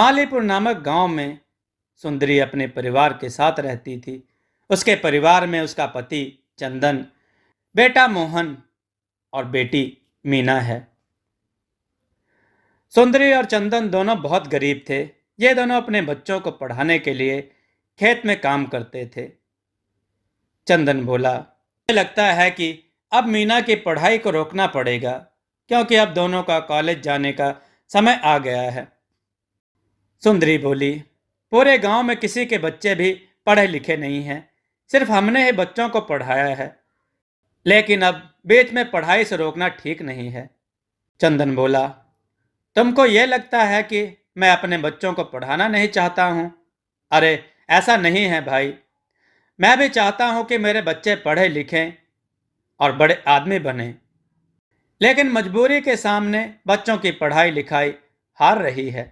मालीपुर नामक गांव में सुंदरी अपने परिवार के साथ रहती थी। उसके परिवार में उसका पति चंदन, बेटा मोहन और बेटी मीना है। सुंदरी और चंदन दोनों बहुत गरीब थे। ये दोनों अपने बच्चों को पढ़ाने के लिए खेत में काम करते थे। चंदन बोला, मुझे लगता है कि अब मीना की पढ़ाई को रोकना पड़ेगा, क्योंकि अब दोनों का कॉलेज जाने का समय आ गया है। सुंदरी बोली, पूरे गांव में किसी के बच्चे भी पढ़े लिखे नहीं हैं। सिर्फ हमने ही बच्चों को पढ़ाया है, लेकिन अब बीच में पढ़ाई से रोकना ठीक नहीं है। चंदन बोला, तुमको ये लगता है कि मैं अपने बच्चों को पढ़ाना नहीं चाहता हूँ? अरे ऐसा नहीं है भाई, मैं भी चाहता हूँ कि मेरे बच्चे पढ़े लिखें और बड़े आदमी बने, लेकिन मजबूरी के सामने बच्चों की पढ़ाई लिखाई हार रही है।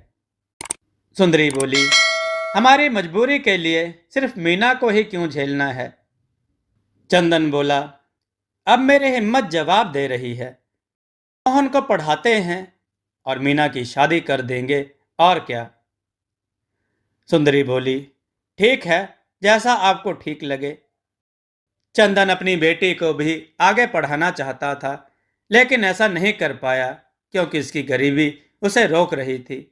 सुंदरी बोली, हमारी मजबूरी के लिए सिर्फ मीना को ही क्यों झेलना है? चंदन बोला, अब मेरी हिम्मत जवाब दे रही है। मोहन को पढ़ाते हैं और मीना की शादी कर देंगे, और क्या। सुंदरी बोली, ठीक है, जैसा आपको ठीक लगे। चंदन अपनी बेटी को भी आगे पढ़ाना चाहता था, लेकिन ऐसा नहीं कर पाया क्योंकि उसकी गरीबी उसे रोक रही थी।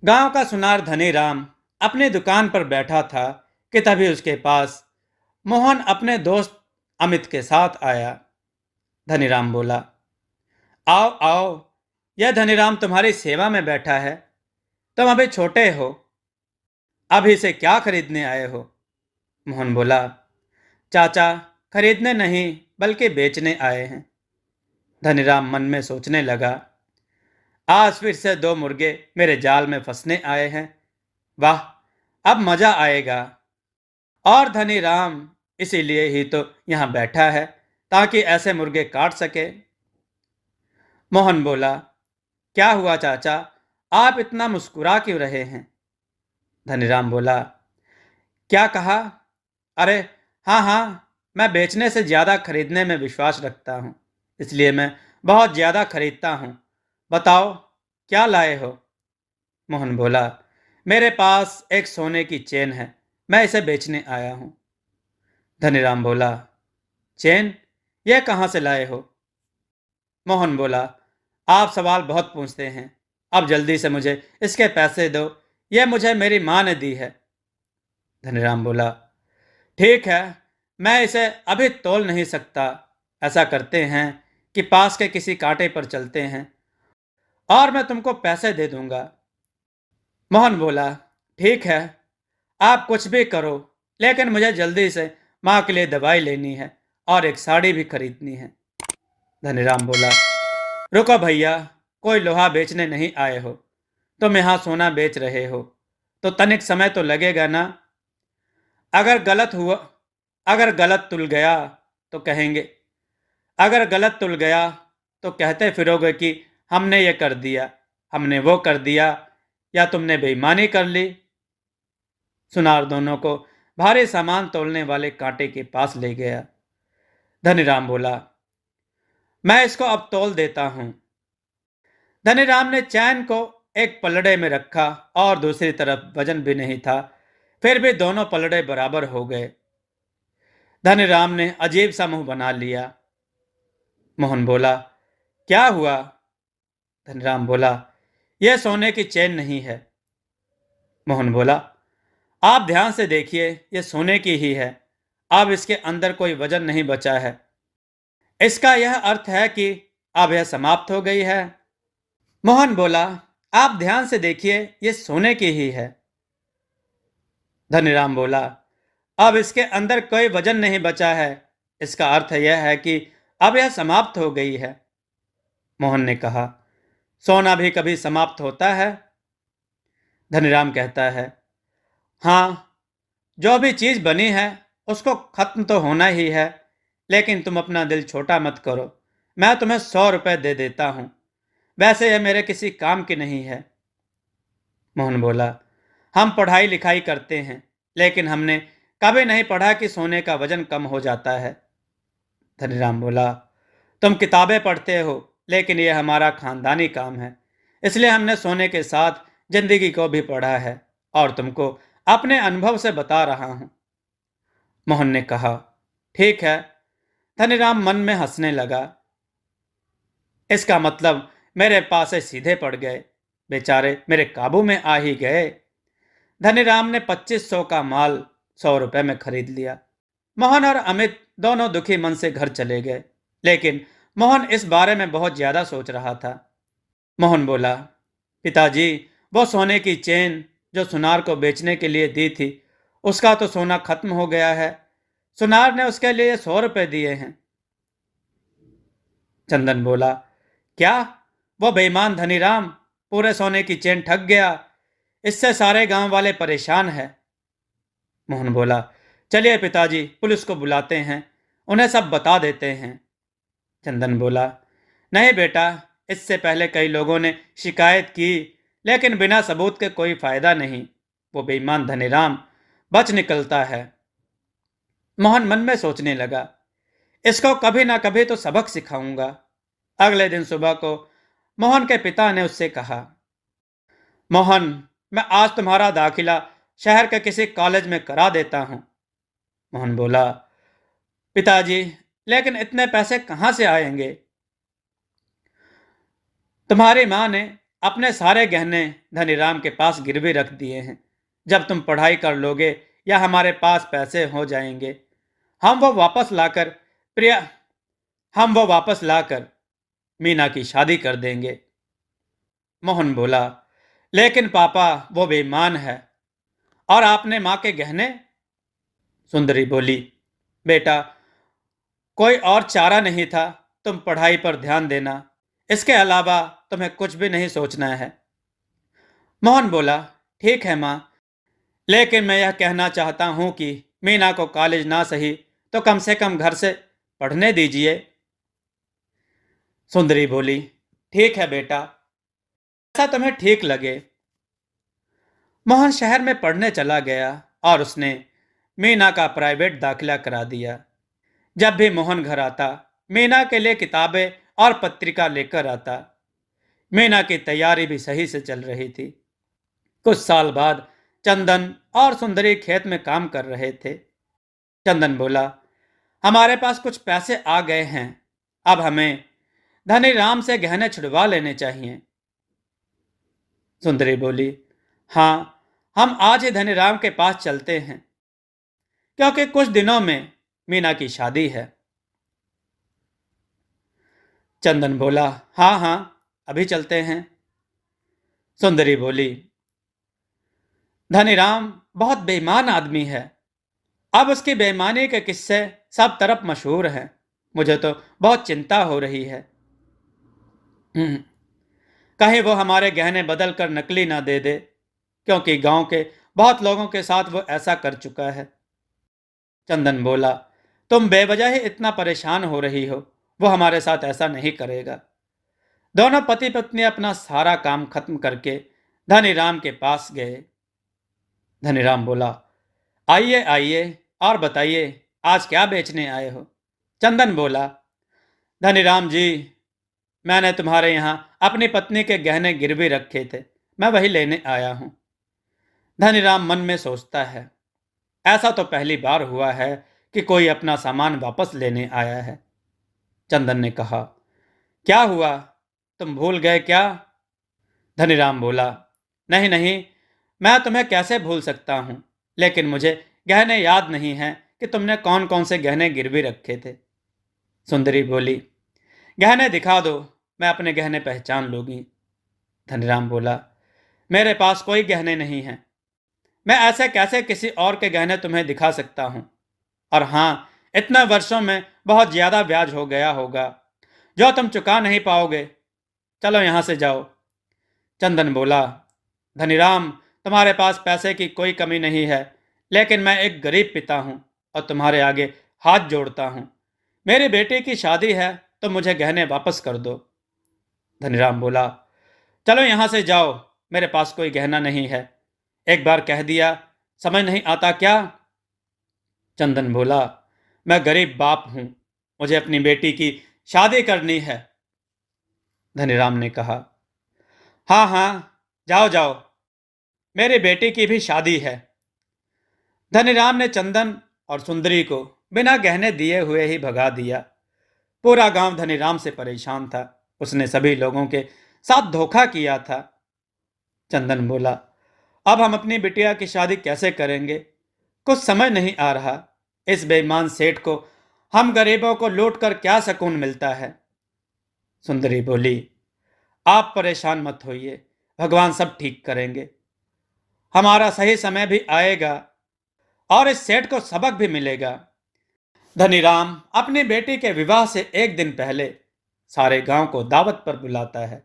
गांव का सुनार धनी राम अपनी दुकान पर बैठा था कि तभी उसके पास मोहन अपने दोस्त अमित के साथ आया। धनीराम बोला, आओ आओ, यह धनीराम तुम्हारी सेवा में बैठा है। तुम अभी छोटे हो, अभी से क्या खरीदने आए हो? मोहन बोला, चाचा, खरीदने नहीं बल्कि बेचने आए हैं। धनीराम मन में सोचने लगा, आज फिर से 2 मुर्गे मेरे जाल में फंसने आए हैं। वाह, अब मजा आएगा। और धनीराम इसीलिए ही तो यहाँ बैठा है, ताकि ऐसे मुर्गे काट सके। मोहन बोला, क्या हुआ चाचा, आप इतना मुस्कुरा क्यों रहे हैं? धनीराम बोला, क्या कहा? अरे हाँ हाँ, मैं बेचने से ज़्यादा खरीदने में विश्वास रखता हूँ, इसलिए मैं बहुत ज़्यादा खरीदता हूँ। बताओ क्या लाए हो? मोहन बोला, मेरे पास एक सोने की चेन है, मैं इसे बेचने आया हूँ। धनीराम बोला, चेन? यह कहाँ से लाए हो? मोहन बोला, आप सवाल बहुत पूछते हैं, अब जल्दी से मुझे इसके पैसे दो, यह मुझे मेरी माँ ने दी है। धनीराम बोला, ठीक है, मैं इसे अभी तोल नहीं सकता। ऐसा करते हैं कि पास के किसी कांटे पर चलते हैं और मैं तुमको पैसे दे दूंगा। मोहन बोला, ठीक है, आप कुछ भी करो, लेकिन मुझे जल्दी से माँ के लिए दवाई लेनी है और एक साड़ी भी खरीदनी है। धनीराम बोला, रुको भैया, कोई लोहा बेचने नहीं आए हो, तुम यहाँ सोना बेच रहे हो, तो तनिक समय तो लगेगा ना। अगर गलत हुआ, अगर गलत तुल गया तो कहेंगे, अगर गलत तुल गया तो कहते फिरोगे कि हमने ये कर दिया, हमने वो कर दिया, या तुमने बेईमानी कर ली। सुनार दोनों को भारी सामान तोलने वाले कांटे के पास ले गया। धनीराम बोला, मैं इसको अब तोल देता हूं। धनीराम ने चैन को एक पलड़े में रखा और दूसरी तरफ वजन भी नहीं था, फिर भी दोनों पलड़े बराबर हो गए। धनीराम ने अजीब सा मुंह बना लिया। मोहन बोला, क्या हुआ? धनीराम बोला, यह सोने की चेन नहीं है। मोहन बोला, आप ध्यान से देखिए, यह सोने की ही है, अब इसके अंदर कोई वजन नहीं बचा है। इसका यह अर्थ है कि अब यह समाप्त हो गई है। मोहन बोला, आप ध्यान से देखिए, यह सोने की ही है। धनीराम बोला, अब इसके अंदर कोई वजन नहीं बचा है, इसका अर्थ यह है कि अब यह समाप्त हो गई है। मोहन ने कहा, सोना भी कभी समाप्त होता है? धनीराम कहता है, हाँ, जो भी चीज बनी है उसको खत्म तो होना ही है, लेकिन तुम अपना दिल छोटा मत करो, मैं तुम्हें 100 रुपए दे देता हूं, वैसे यह मेरे किसी काम की नहीं है। मोहन बोला, हम पढ़ाई लिखाई करते हैं, लेकिन हमने कभी नहीं पढ़ा कि सोने का वजन कम हो जाता है। धनीराम बोला, तुम किताबें पढ़ते हो, लेकिन यह हमारा खानदानी काम है, इसलिए हमने सोने के साथ जिंदगी को भी पढ़ा है और तुमको अपने अनुभव से बता रहा हूं। मोहन ने कहा, ठीक है। धनीराम मन में हंसने लगा। इसका मतलब मेरे पास से सीधे पड़ गए, बेचारे मेरे काबू में आ ही गए। धनीराम ने 2500 का माल 100 रुपए में खरीद लिया। मोहन और अमित दोनों दुखी मन से घर चले गए, लेकिन मोहन इस बारे में बहुत ज्यादा सोच रहा था। मोहन बोला, पिताजी, वो सोने की चेन जो सुनार को बेचने के लिए दी थी, उसका तो सोना खत्म हो गया है। सुनार ने उसके लिए 100 रुपए दिए हैं। चंदन बोला, क्या? वो बेईमान धनीराम पूरे सोने की चेन ठग गया। इससे सारे गांव वाले परेशान हैं। मोहन बोला, चलिए पिताजी, पुलिस को बुलाते हैं, उन्हें सब बता देते हैं। चंदन बोला, नहीं बेटा, इससे पहले कई लोगों ने शिकायत की, लेकिन बिना सबूत के कोई फायदा नहीं। वो बेईमान धनीराम बच निकलता है। मोहन मन में सोचने लगा, इसको कभी ना कभी तो सबक सिखाऊंगा। अगले दिन सुबह को मोहन के पिता ने उससे कहा, मोहन, मैं आज तुम्हारा दाखिला शहर के किसी कॉलेज में करा देता हूं। मोहन बोला, पिताजी, लेकिन इतने पैसे कहां से आएंगे? तुम्हारी मां ने अपने सारे गहने धनीराम के पास गिरवी रख दिए हैं। जब तुम पढ़ाई कर लोगे या हमारे पास पैसे हो जाएंगे, हम वो वापस लाकर प्रिया हम वो वापस लाकर मीना की शादी कर देंगे। मोहन बोला, लेकिन पापा, वो बेईमान है। और आपने मां के गहने? सुंदरी बोली, बेटा, कोई और चारा नहीं था। तुम पढ़ाई पर ध्यान देना, इसके अलावा तुम्हें कुछ भी नहीं सोचना है। मोहन बोला, ठीक है मां, लेकिन मैं यह कहना चाहता हूं कि मीना को कॉलेज ना सही तो कम से कम घर से पढ़ने दीजिए। सुंदरी बोली, ठीक है बेटा, ऐसा तुम्हें ठीक लगे। मोहन शहर में पढ़ने चला गया और उसने मीना का प्राइवेट दाखिला करा दिया। जब भी मोहन घर आता, मीना के लिए किताबें और पत्रिका लेकर आता। मीना की तैयारी भी सही से चल रही थी। कुछ साल बाद चंदन और सुंदरी खेत में काम कर रहे थे। चंदन बोला, हमारे पास कुछ पैसे आ गए हैं, अब हमें धनीराम से गहने छुड़वा लेने चाहिए। सुंदरी बोली, हाँ, हम आज ही धनीराम के पास चलते हैं, क्योंकि कुछ दिनों में मीना की शादी है। चंदन बोला, हाँ हाँ, अभी चलते हैं। सुंदरी बोली, धनीराम बहुत बेईमान आदमी है। अब उसकी बेईमानी के किस्से सब तरफ मशहूर हैं। मुझे तो बहुत चिंता हो रही है। कहीं वो हमारे गहने बदल कर नकली ना दे दे, क्योंकि गांव के बहुत लोगों के साथ वो ऐसा कर चुका है। चंदन बोला, तुम बेवजह ही इतना परेशान हो रही हो, वो हमारे साथ ऐसा नहीं करेगा। दोनों पति पत्नी अपना सारा काम खत्म करके धनीराम के पास गए। धनीराम बोला, आइए आइए और बताइए, आज क्या बेचने आए हो? चंदन बोला, धनीराम जी, मैंने तुम्हारे यहाँ अपनी पत्नी के गहने गिरवी रखे थे, मैं वही लेने आया हूं। धनीराम मन में सोचता है, ऐसा तो पहली बार हुआ है कि कोई अपना सामान वापस लेने आया है। चंदन ने कहा, क्या हुआ, तुम भूल गए क्या? धनीराम बोला, नहीं नहीं, मैं तुम्हें कैसे भूल सकता हूं, लेकिन मुझे गहने याद नहीं हैं कि तुमने कौन कौन से गहने गिरवी रखे थे। सुंदरी बोली, गहने दिखा दो, मैं अपने गहने पहचान लूंगी। धनीराम बोला, मेरे पास कोई गहने नहीं हैं। मैं ऐसे कैसे किसी और के गहने तुम्हें दिखा सकता हूं? और हां, इतने वर्षों में बहुत ज्यादा ब्याज हो गया होगा जो तुम चुका नहीं पाओगे। चलो यहां से जाओ। चंदन बोला, धनीराम, तुम्हारे पास पैसे की कोई कमी नहीं है, लेकिन मैं एक गरीब पिता हूं और तुम्हारे आगे हाथ जोड़ता हूं। मेरी बेटी की शादी है तो मुझे गहने वापस कर दो। धनीराम बोला, चलो यहां से जाओ, मेरे पास कोई गहना नहीं है। एक बार कह दिया, समझ नहीं आता क्या? चंदन बोला, मैं गरीब बाप हूं, मुझे अपनी बेटी की शादी करनी है। धनीराम ने कहा, हाँ हाँ, जाओ जाओ, मेरी बेटी की भी शादी है। धनीराम ने चंदन और सुंदरी को बिना गहने दिए हुए ही भगा दिया। पूरा गांव धनीराम से परेशान था। उसने सभी लोगों के साथ धोखा किया था। चंदन बोला, अब हम अपनी बिटिया की शादी कैसे करेंगे? कुछ समझ नहीं आ रहा। इस बेईमान सेठ को हम गरीबों को लूट कर क्या सुकून मिलता है। सुंदरी बोली, आप परेशान मत होइए, भगवान सब ठीक करेंगे। हमारा सही समय भी आएगा और इस सेठ को सबक भी मिलेगा। धनीराम अपनी बेटी के विवाह से एक दिन पहले सारे गांव को दावत पर बुलाता है।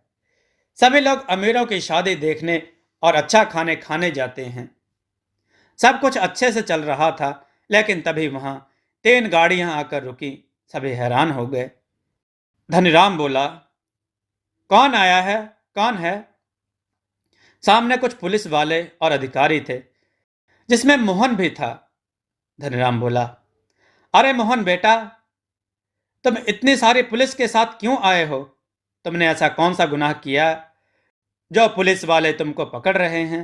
सभी लोग अमीरों की शादी देखने और अच्छा खाने खाने जाते हैं। सब कुछ अच्छे से चल रहा था, लेकिन तभी वहां 3 गाड़ियां आकर रुकी। सभी हैरान हो गए। धनीराम बोला, कौन आया है? कौन है? सामने कुछ पुलिस वाले और अधिकारी थे, जिसमें मोहन भी था। धनीराम बोला, अरे मोहन बेटा, तुम इतनी सारी पुलिस के साथ क्यों आए हो? तुमने ऐसा कौन सा गुनाह किया जो पुलिस वाले तुमको पकड़ रहे हैं?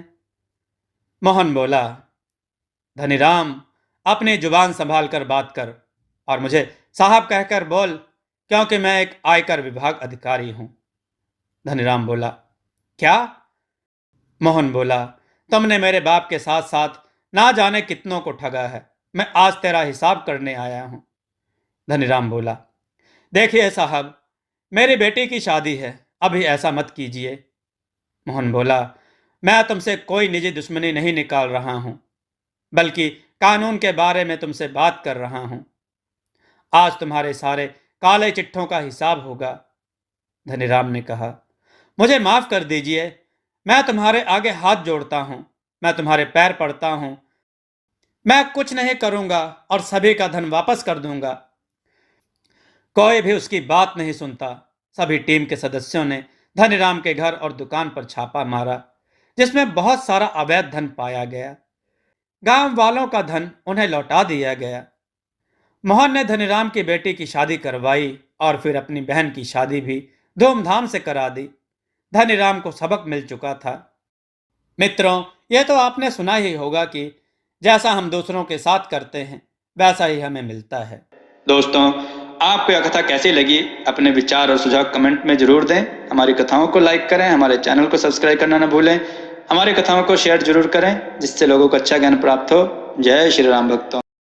मोहन बोला, धनीराम, अपनी जुबान संभाल कर बात कर और मुझे साहब कहकर बोल, क्योंकि मैं एक आयकर विभाग अधिकारी हूं। धनीराम बोला, क्या? मोहन बोला, तुमने मेरे बाप के साथ साथ ना जाने कितनों को ठगा है। मैं आज तेरा हिसाब करने आया हूं। धनीराम बोला, देखिए साहब, मेरी बेटी की शादी है, अभी ऐसा मत कीजिए। मोहन बोला, मैं तुमसे कोई निजी दुश्मनी नहीं निकाल रहा हूं, बल्कि कानून के बारे में तुमसे बात कर रहा हूं। आज तुम्हारे सारे काले चिट्ठों का हिसाब होगा। धनीराम ने कहा, मुझे माफ कर दीजिए, मैं तुम्हारे आगे हाथ जोड़ता हूं, मैं तुम्हारे पैर पड़ता हूं। मैं कुछ नहीं करूंगा और सभी का धन वापस कर दूंगा। कोई भी उसकी बात नहीं सुनता। सभी टीम के सदस्यों ने धनीराम के घर और दुकान पर छापा मारा, जिसमें बहुत सारा अवैध धन पाया गया। गांव वालों का धन उन्हें लौटा दिया गया। मोहन ने धनीराम की बेटी की शादी करवाई और फिर अपनी बहन की शादी भी धूमधाम से करा दी। धनीराम को सबक मिल चुका था। मित्रों, यह तो आपने सुना ही होगा कि जैसा हम दूसरों के साथ करते हैं, वैसा ही हमें मिलता है। दोस्तों, आपको यह कथा कैसी लगी? अपने विचार और सुझाव कमेंट में जरूर दें। हमारी कथाओं को लाइक करें, हमारे चैनल को सब्सक्राइब करना न भूलें। हमारी कथाओं को शेयर जरूर करें, जिससे लोगों को अच्छा ज्ञान प्राप्त हो। जय श्री राम भक्तों।